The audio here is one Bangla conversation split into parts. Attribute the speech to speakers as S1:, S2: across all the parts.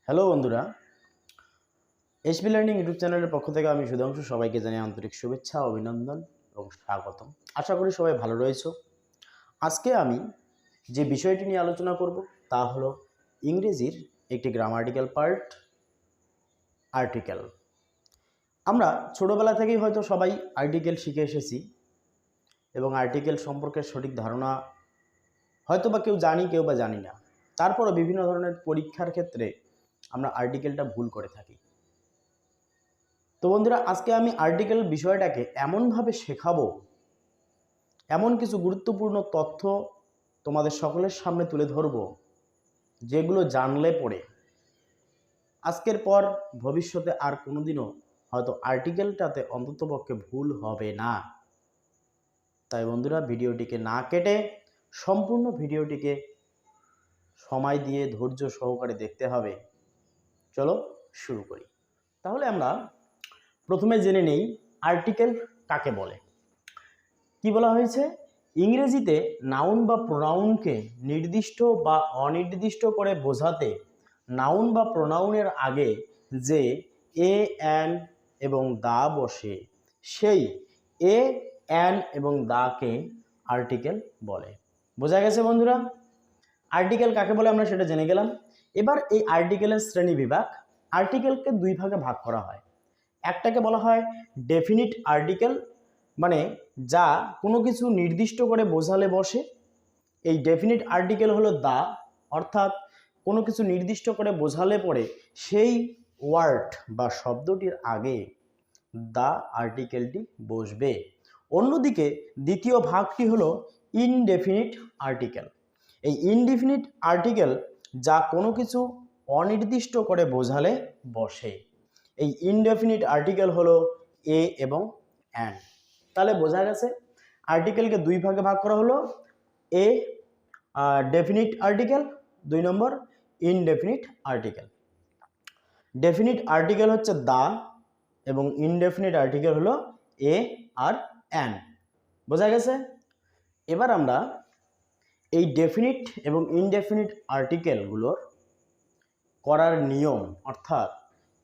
S1: হ্যালো বন্ধুরা, এসবি লার্নিং ইউটিউব চ্যানেলের পক্ষ থেকে আমি সুধাংশু সবাইকে জানাই আন্তরিক শুভেচ্ছা, অভিনন্দন এবং স্বাগতম। আশা করি সবাই ভালো রয়েছো। আজকে আমি যে বিষয়টি নিয়ে আলোচনা করব তা হলো ইংরেজির একটি গ্রামাটিক্যাল পার্ট, আর্টিকেল। আমরা ছোটোবেলা থেকেই হয়তো সবাই আর্টিকেল শিখে এসেছি এবং আর্টিকেল সম্পর্কে সঠিক ধারণা হয়তো বা কেউ জানি, কেউ বা জানি না। তারপরও বিভিন্ন ধরনের পরীক্ষার ক্ষেত্রে আমরা আর্টিকেলটা ভুল করে থাকি। তো বন্ধুরা, আজকে আমি আর্টিকেল বিষয়টাকে এমনভাবে শেখাবো, এমন কিছু গুরুত্বপূর্ণ তথ্য তোমাদের সকলের সামনে তুলে ধরব, যেগুলো জানলে পড়ে আজকের পর ভবিষ্যতে আর কোনোদিনও হয়তো আর্টিকেলটাতে অন্ততপক্ষে ভুল হবে না। তাই বন্ধুরা, ভিডিওটিকে না কেটে সম্পূর্ণ ভিডিওটিকে সময় দিয়ে ধৈর্য সহকারে দেখতে হবে। চলো শুরু করি। তাহলে আমরা প্রথমে জেনে নেই আর্টিকেল কাকে বলে। কি বলা হয়েছে? ইংরেজিতে নাউন বা প্রোনাউনকে নির্দিষ্ট বা অনির্দিষ্ট করে বোঝাতে নাউন বা প্রোনাউনের আগে যে এ, অ্যান এবং দা বসে, সেই এ, অ্যান এবং দাকে আর্টিকেল বলে। বোঝা গেছে বন্ধুরা? আর্টিকেল কাকে বলে আমরা সেটা জেনে গেলাম। এবার এই আর্টিকেলের শ্রেণী বিভাগ। আর্টিকেলকে দুই ভাগে ভাগ করা হয়। একটাকে বলা হয় ডেফিনিট আর্টিকেল, মানে যা কোনো কিছু নির্দিষ্ট করে বোঝালে বসে। এই ডেফিনিট আর্টিকেল হলো দা, অর্থাৎ কোনো কিছু নির্দিষ্ট করে বোঝালে পরে সেই ওয়ার্ড বা শব্দটির আগে দা আর্টিকেলটি বসবে। অন্যদিকে দ্বিতীয় ভাগটি হলো ইনডেফিনিট আর্টিকেল। এই ইনডেফিনিট আর্টিকেল যা কোনো কিছু অনির্দিষ্ট করে বোঝালে বসে। এই ইনডেফিনিট আর্টিকেল হলো এ এবং অ্যান। তাহলে বোঝা গেছে আর্টিকেলকে দুই ভাগে ভাগ করা হলো, এ ডেফিনিট আর্টিকেল, দুই নম্বর ইনডেফিনিট আর্টিকেল। ডেফিনিট আর্টিকেল হচ্ছে দা এবং ইনডেফিনিট আর্টিকেল হলো এ আর অ্যান। বোঝা গেছে? এবার আমরা এই ডেফিনিট এবং ইনডেফিনিট আর্টিকেলগুলোর করার নিয়ম, অর্থাৎ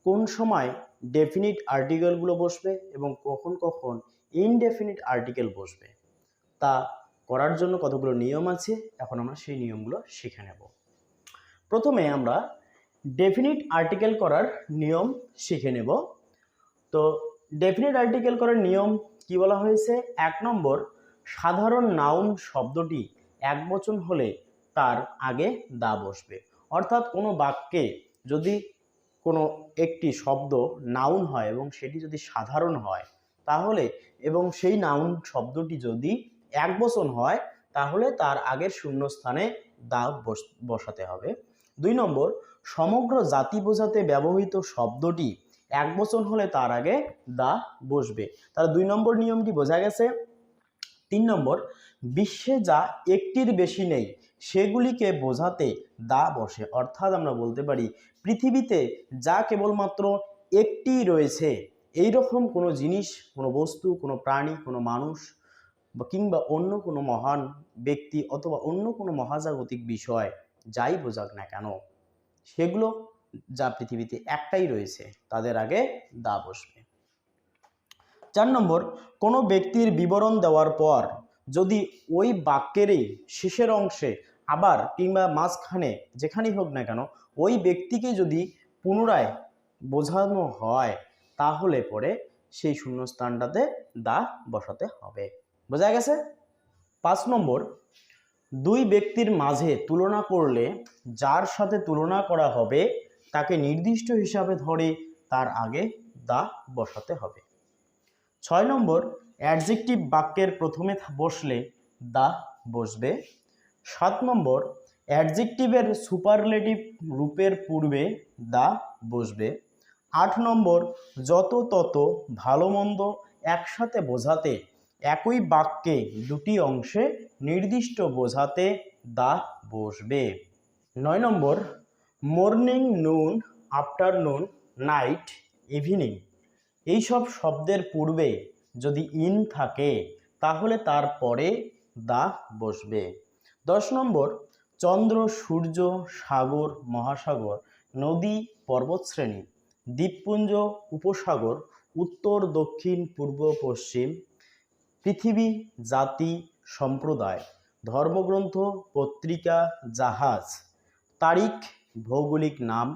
S1: কোন সময় ডেফিনিট আর্টিকেলগুলো বসবে এবং কখন কখন ইনডেফিনিট আর্টিকেল বসবে, তা করার জন্য কতগুলো নিয়ম আছে। এখন আমরা সেই নিয়মগুলো শিখে নেব। প্রথমে আমরা ডেফিনিট আর্টিকেল করার নিয়ম শিখে নেব। তো ডেফিনিট আর্টিকেল করার নিয়ম কি বলা হয়েছে? 1 নম্বর, সাধারণ নাউন শব্দটি একবচন হলে তার আগে দা বসবে। অর্থাৎ কোনো বাক্যে যদি কোনো একটি শব্দ নাউন হয় এবং সেটি যদি সাধারণ হয় তাহলে, এবং সেই নাউন শব্দটি যদি একবচন হয় তাহলে তার আগের শূন্যস্থানে দা বসাতে হবে। 2 নম্বর, সমগ্র জাতি বোঝাতে ব্যবহৃত শব্দটি একবচন হলে তার আগে দা বসবে। তার 2 নম্বর নিয়মটি বোঝা গেছে। 3 নম্বর, বিশ্বে যা একটির বেশি নেই সেগুলিকে বোঝাতে দা বসে। অর্থাৎ আমরা বলতে পারি পৃথিবীতে যা কেবলমাত্র একটি রয়েছে, এইরকম কোনো জিনিস, কোনো বস্তু, কোনো প্রাণী, কোনো মানুষ কিংবা অন্য কোনো মহান ব্যক্তি অথবা অন্য কোনো মহাজাগতিক বিষয় যাই বোঝাক না কেন, সেগুলো যা পৃথিবীতে একটাই রয়েছে তাদের আগে দা বসবে। 4 নম্বর, কোনো ব্যক্তির বিবরণ দেওয়ার পর যদি ওই বাক্যেরই শেষের অংশে আবার কিংবা মাঝখানে যেখানেই হোক না কেন ওই ব্যক্তিকে যদি পুনরায় বোঝানো হয় তাহলে পরে সেই শূন্যস্থানটাতে দা বসাতে হবে। বোঝা গেছে? 5 নম্বর, দুই ব্যক্তির মাঝে তুলনা করলে যার সাথে তুলনা করা হবে তাকে নির্দিষ্ট হিসাবে ধরে তার আগে দা বসাতে হবে। 6 নম্বর, অ্যাডজেক্টিভ বাক্যের প্রথমে বসলে দা বসবে। 7 নম্বর, অ্যাডজেক্টিভের সুপারলেটিভ রূপের পূর্বে দা বসবে। 8 নম্বর, যত তত ভালো মন্দ একসাথে বোঝাতে একই বাক্যে দুটি অংশে নির্দিষ্ট বোঝাতে দা বসবে। 9 নম্বর, মর্নিং, নুন, আফটারনুন, নাইট, ইভিনিং এইসব শব্দের পূর্বে যদি ইন থাকে তাহলে তারপরে দা বসবে। 10 নম্বর, চন্দ্র, সূর্য, সাগর, মহাসাগর নদী, পর্বতশ্রেণী, দ্বীপপুঞ্জ, উপসাগর, উত্তর, দক্ষিণ, পূর্ব, পশ্চিম, পৃথিবী, জাতি, সম্প্রদায়, ধর্মগ্রন্থ, পত্রিকা, জাহাজ, তারিখ, ভৌগোলিক নাম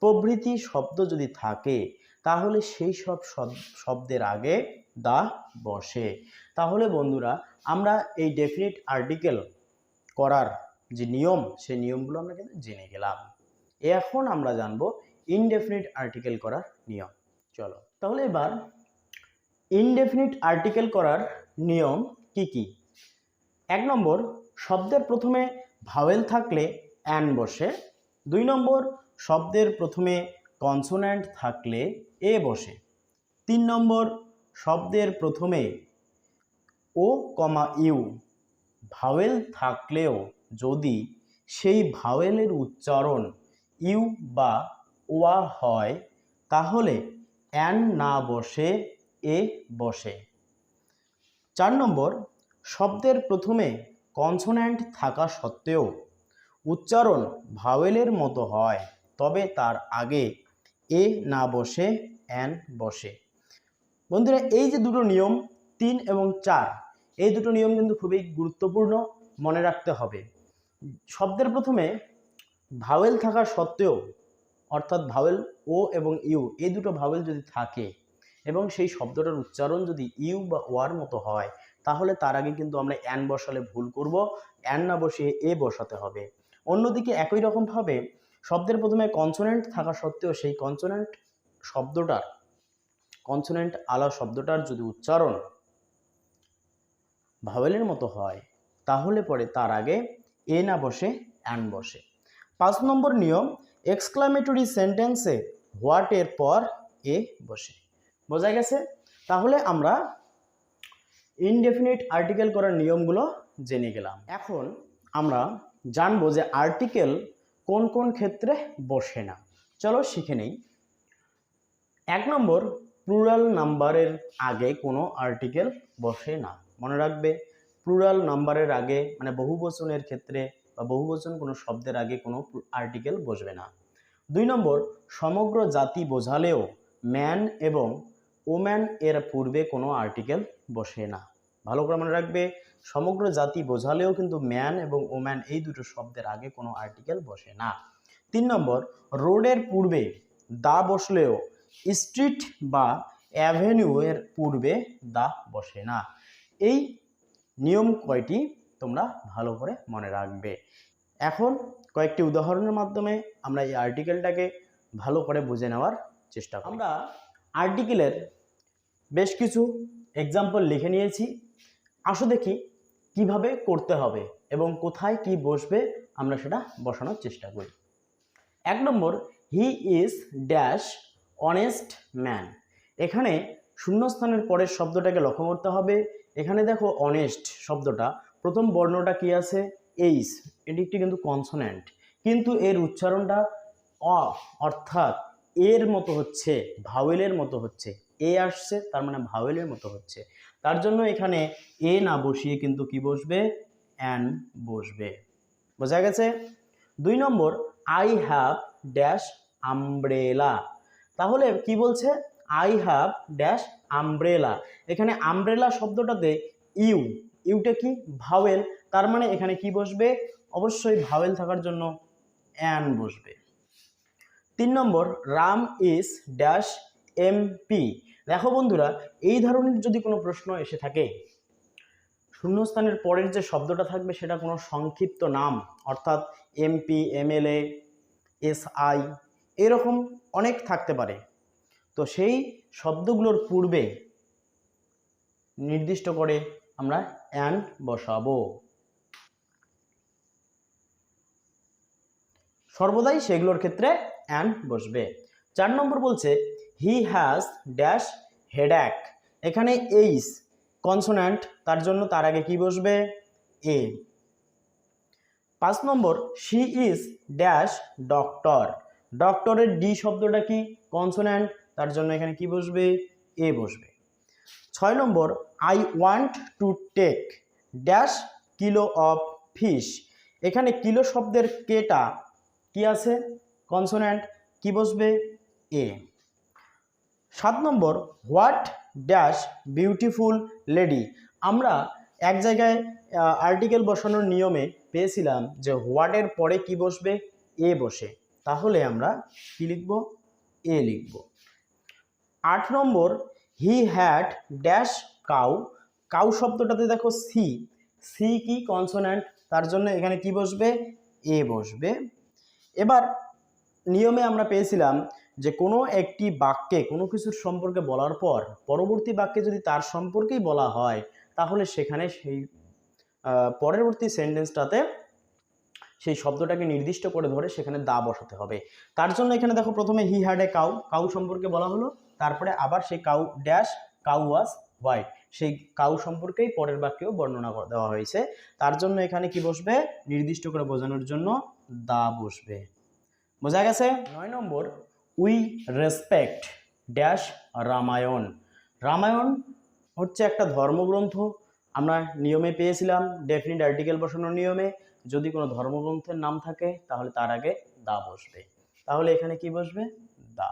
S1: প্রভৃতি শব্দ যদি থাকে তাহলে সেই সব শব্দের আগে দা বসে। তাহলে বন্ধুরা আমরা এই ডেফিনিট আর্টিকেল করার যে নিয়ম সেই নিয়মগুলো আমরা কিন্তু জেনে গেলাম। এখন আমরা জানবো ইনডেফিনিট আর্টিকেল করার নিয়ম। চলো তাহলে এবার ইনডেফিনিট আর্টিকেল করার নিয়ম কি কি। 1 নম্বর, শব্দের প্রথমে ভাওয়েল থাকলে অ্যান বসে। 2 নম্বর, শব্দের প্রথমে কনসোন্যান্ট থাকলে এ বসে। 3 নম্বর, শব্দের প্রথমে ও কমা ইউ ভাওয়েল থাকলেও যদি সেই ভাওয়েলের উচ্চারণ ইউ বা ওয়া হয় তাহলে অ্যান না বসে এ বসে। 4 নম্বর, শব্দের প্রথমে কনসোন্যান্ট থাকা সত্ত্বেও উচ্চারণ ভাওয়েলের মতো হয় তবে তার আগে এ না বসে অ্যান বসে। বন্ধুরা এই যে দুটো নিয়ম 3 এবং 4 এই দুটো নিয়ম কিন্তু খুবই গুরুত্বপূর্ণ, মনে রাখতে হবে। শব্দের প্রথমে ভাওয়েল থাকা সত্ত্বেও অর্থাৎ ভাওয়েল ও এবং ইউ এই দুটো ভাওয়েল যদি থাকে এবং সেই শব্দটার উচ্চারণ যদি ইউ বা ওয়ার মতো হয় তাহলে তার আগে কিন্তু আমরা অ্যান বসালে ভুল করব, অ্যান না বসিয়ে এ বসাতে হবে। অন্যদিকে একই রকমভাবে শব্দের প্রথমে কনসোনেন্ট থাকা সত্ত্বেও সেই কনসোনেন্ট আলা শব্দটার যদি উচ্চারণ ভাওয়েলের মতো হয় তাহলে পরে তার আগে এ না বসে অ্যান বসে। 5 নম্বর নিয়ম, এক্সক্লামেটরি সেন্টেন্সে হোয়াট এর পর এ বসে। বোঝা গেছে? তাহলে আমরা ইনডেফিনিট আর্টিকেল করার নিয়মগুলো জেনে গেলাম। এখন আমরা জানবো যে আর্টিকেল কোন কোন ক্ষেত্রে বসে না। চলো শিখে নেই। 1 নম্বর, প্লুরাল নাম্বারের আগে কোনো আর্টিকেল বসে না। মনে রাখবে, প্লুরাল নাম্বারের আগে মানে বহুবচনের ক্ষেত্রে বা বহুবচন কোনো শব্দের আগে কোনো আর্টিকেল বসবে না। 2 নম্বর, সমগ্র জাতি বোঝালেও ম্যান এবং ওম্যান এর পূর্বে কোনো আর্টিকেল বসে না। ভালো করে মনে রাখবে, সমগ্র জাতি বোঝালেও কিন্তু ম্যান এবং ওম্যান এই দুটো শব্দের আগে কোনো আর্টিকেল বসে না। 3 নম্বর, রোডের পূর্বে দা বসলেও স্ট্রিট বা অ্যাভিনিউ এর পূর্বে দা বসে না। এই নিয়ম কয়টি তোমরা ভালো করে মনে রাখবে। এখন কয়েকটি উদাহরণের মাধ্যমে আমরা এই আর্টিকেলটাকে ভালো করে বুঝে নেওয়ার চেষ্টা করি। আমরা আর্টিকেলের বেশ কিছু এক্সাম্পল লিখে নিয়েছি, আসো দেখি কিভাবে করতে হবে এবং কোথায় কি বসবে আমরা সেটা বসানোর চেষ্টা করি। 1 নম্বর, he is dash honest man. এখানে শূন্যস্থানের পরের শব্দটাকে লক্ষ্য করতে হবে। এখানে দেখো অনেস্ট শব্দটা প্রথম বর্ণটা কি আছে এইস, এটি একটি কিন্তু কনসোন্যান্ট, কিন্তু এর উচ্চারণটা অ অর্থাৎ এর মতো হচ্ছে, ভাওয়েলের মতো হচ্ছে। এ আসছে তার মানে ভাওয়েলের মতো হচ্ছে, তার জন্য এখানে এ না বসিয়ে কিন্তু কি বসবে অ্যান বসবে। বোঝা গেছে? 2 নম্বর, আই হ্যাভ ড্যাশ আমব্রেলা। তাহলে কি বলছে আই হ্যাভ ড্যাশ আমব্রেলা। এখানে আমব্রেলা শব্দটাতে ইউটা কি ভাওয়েল, তার মানে এখানে কি বসবে অবশ্যই ভাওয়েল থাকার জন্য অ্যান বসবে। 3 নম্বর, রাম ইজ ড্যাশ এমপি। দেখো বন্ধুরা, এই ধরনের যদি কোনো প্রশ্ন এসে থাকে শূন্যস্থানের পরের যে শব্দটা থাকবে সেটা কোনো সংক্ষিপ্ত নাম অর্থাৎ এমপি, এমএলএ, এসআই এরকম অনেক থাকতে পারে, তো সেই শব্দগুলোর পূর্বে নির্দিষ্ট করে আমরা অ্যান বসাবো, সর্বদাই সেগুলোর ক্ষেত্রে অ্যান বসবে। 4 নম্বর বলছে হি হ্যাজ ড্যাশ হেডএক। এখানে এইস কনসোন্যান্ট, তার জন্য তার আগে কি বসবে এ। 5 নম্বর, শি ইজ ড্যাশ ডক্টর। ডক্টরের ডি শব্দটা কি কনসোন্যান্ট, তার জন্য এখানে কি বসবে এ বসবে। 6 নম্বর, I want to take dash kilo of fish. এখানে কিলো শব্দের কেটা কি আছে কনসোনেন্ট, কি বসবে? এ। 7 নম্বর হোয়াট ড্যাশ বিউটিফুল লেডি। আমরা এক জায়গায় আর্টিকেল বসানোর নিয়মে পেয়েছিলাম যে হোয়াটের পরে কি বসবে? এ বসে, তাহলে আমরা কি লিখব? এ লিখব। 8 নম্বর he had dash cow. Cow শব্দটাতে দেখো সি, সি কি? কনসোনেন্ট, তার জন্য এখানে কি বসবে? এ বসবে। এবার নিয়মে আমরা পেয়েছিলাম যে কোনো একটি বাক্যে কোনো কিছুর সম্পর্কে বলার পর পরবর্তী বাক্যে যদি তার সম্পর্কেই বলা হয়, তাহলে সেখানে সেই পরবর্তী সেন্টেন্সটাতে সেই শব্দটাকে নির্দিষ্ট করে ধরে সেখানে দা বসাতে হবে। তার জন্য এখানে দেখো প্রথমে he had a cow, cow সম্পর্কে বলা হলো, তারপরে আবার সেই কাউ ড্যাশ কাউ ওয়াজ হোয়াইট, সেই কাউ সম্পর্কেই পরের বাক্যেও বর্ণনা দেওয়া হয়েছে। তার জন্য এখানে কি বসবে? নির্দিষ্ট করে বোঝানোর জন্য দা বসবে। বোঝা গেছে? 9 নম্বর we respect dash Ramayana. Ramayana হচ্ছে একটা ধর্মগ্রন্থ। আমরা নিয়মে পেয়েছিলাম ডেফিনিট আর্টিকেল বসানোর নিয়মে যদি কোনো ধর্মগ্রন্থের নাম থাকে তাহলে তার আগে দা বসবে, তাহলে এখানে কি বসবে? দা।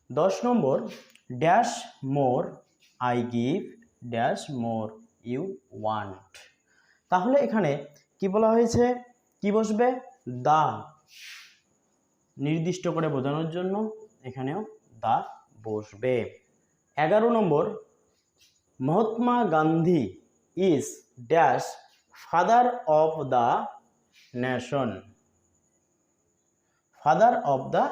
S1: 10 নম্বর dash more I give dash more you want. তাহলে এখানে কি বলা হয়েছে? কি বসবে? দা। নির্দিষ্ট করে বোঝানোর জন্য এখানেও দা বসবে। 11 নম্বর Mahatma Gandhi is dash father of the nation. Father of the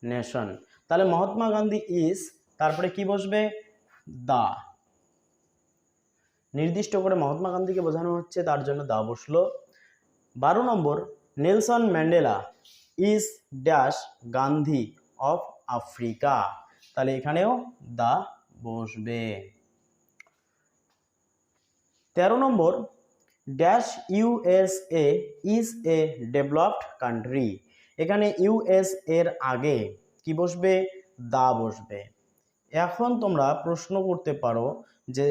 S1: nation, তাহলে মহাত্মা গান্ধী ইজ, তারপরে কি বসবে? দা। নির্দিষ্ট করে মহাত্মা গান্ধীকে বোঝানো হচ্ছে, তার জন্য দা বসলো। 12 নম্বর Nelson Mandela is dash Gandhi of Africa, তাহলে এখানেও দা বসবে। 13 নম্বর dash USA is a developed country. এখানে ইউএস এর আগে কি বসবে? দা বসবে। এখন তোমরা প্রশ্ন করতে পারো যে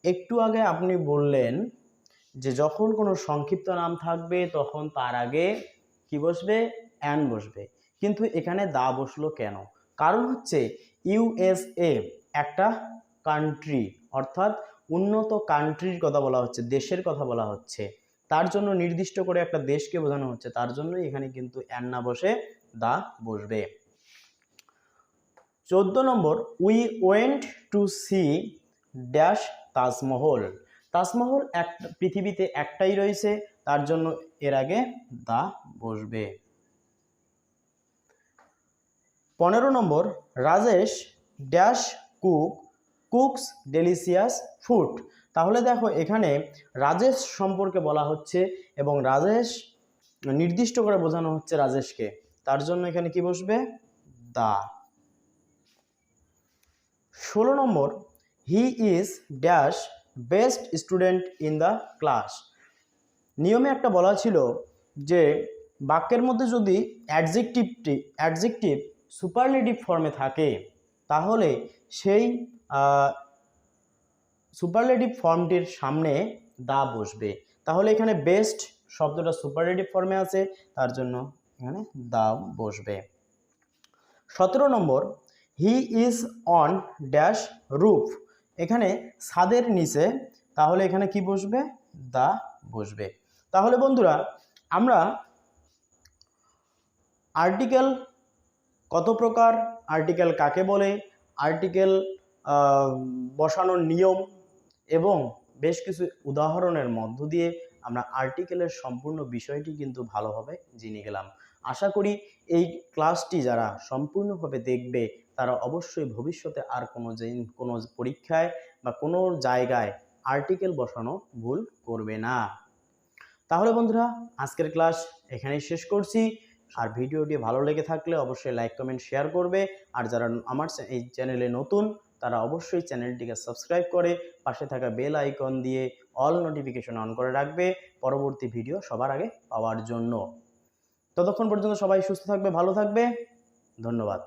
S1: একটু আগে আপনি বললেন যে যখন কোনো সংক্ষিপ্ত নাম থাকবে তখন তার আগে কি বসবে? অ্যান বসবে, কিন্তু এখানে দা বসলো কেন? কারণ হচ্ছে ইউএসএ একটা কান্ট্রি, অর্থাৎ উন্নত কান্ট্রির কথা বলা হচ্ছে, দেশের কথা বলা হচ্ছে, তার জন্য নির্দিষ্ট করে একটা দেশকে বোঝানো হচ্ছে, তার জন্যই এখানে কিন্তু অ্যান না বসে দা বসবে। 14 নম্বর we went to see dash Taj Mahal. Taj Mahal পৃথিবীতে একটাই রয়েছে, তার জন্য এর আগে দা বসবে। 15 নম্বর Rajesh dash cooks delicious food. তাহলে দেখো এখানে রাজেশ সম্পর্কে বলা হচ্ছে এবং রাজেশ নির্দিষ্ট করে বোঝানো হচ্ছে রাজেশকে, তার জন্য এখানে কি বসবে? দা। 16 নম্বর he is dash best student in the class. নিয়মে একটা বলা ছিল যে বাক্যের মধ্যে যদি অ্যাডজেক্টিভ সুপারলেটিভ ফর্মে থাকে তাহলে সেই সুপারলেটিভ ফর্মটির সামনে দা বসবে, তাহলে এখানে বেস্ট শব্দটা সুপারলেটিভ ফর্মে আছে, তার জন্য এখানে দা বসবে। 17 নম্বর he is on dash roof. এখানে ছাদের নিচে, তাহলে এখানে কি বসবে? দা বসবে। তাহলে বন্ধুরা আমরা আর্টিকেল কত প্রকার, আর্টিকেল কাকে বলে, আর্টিকেল বসানোর নিয়ম এবং বেশ কিছু উদাহরণের মধ্য দিয়ে আমরা আর্টিকেলের সম্পূর্ণ বিষয়টি কিন্তু ভালোভাবে জেনে গেলাম। আশা করি এই ক্লাসটি যারা সম্পূর্ণভাবে দেখবে তারা অবশ্যই ভবিষ্যতে আর কোনো পরীক্ষায় বা কোনো জায়গায় আর্টিকেল বসানো ভুল করবে না। তাহলে বন্ধুরা আজকের ক্লাস এখানেই শেষ করছি। আর ভিডিওটি ভালো লেগে থাকলে অবশ্যই লাইক কমেন্ট শেয়ার করবে, আর যারা আমার এই চ্যানেলে নতুন তারা অবশ্যই চ্যানেলটিকে সাবস্ক্রাইব করে পাশে থাকা বেল আইকন দিয়ে অল নোটিফিকেশন অন করে রাখবে পরবর্তী ভিডিও সবার আগে পাওয়ার জন্য। ততক্ষণ পর্যন্ত সবাই সুস্থ থাকবে, ভালো থাকবে, ধন্যবাদ।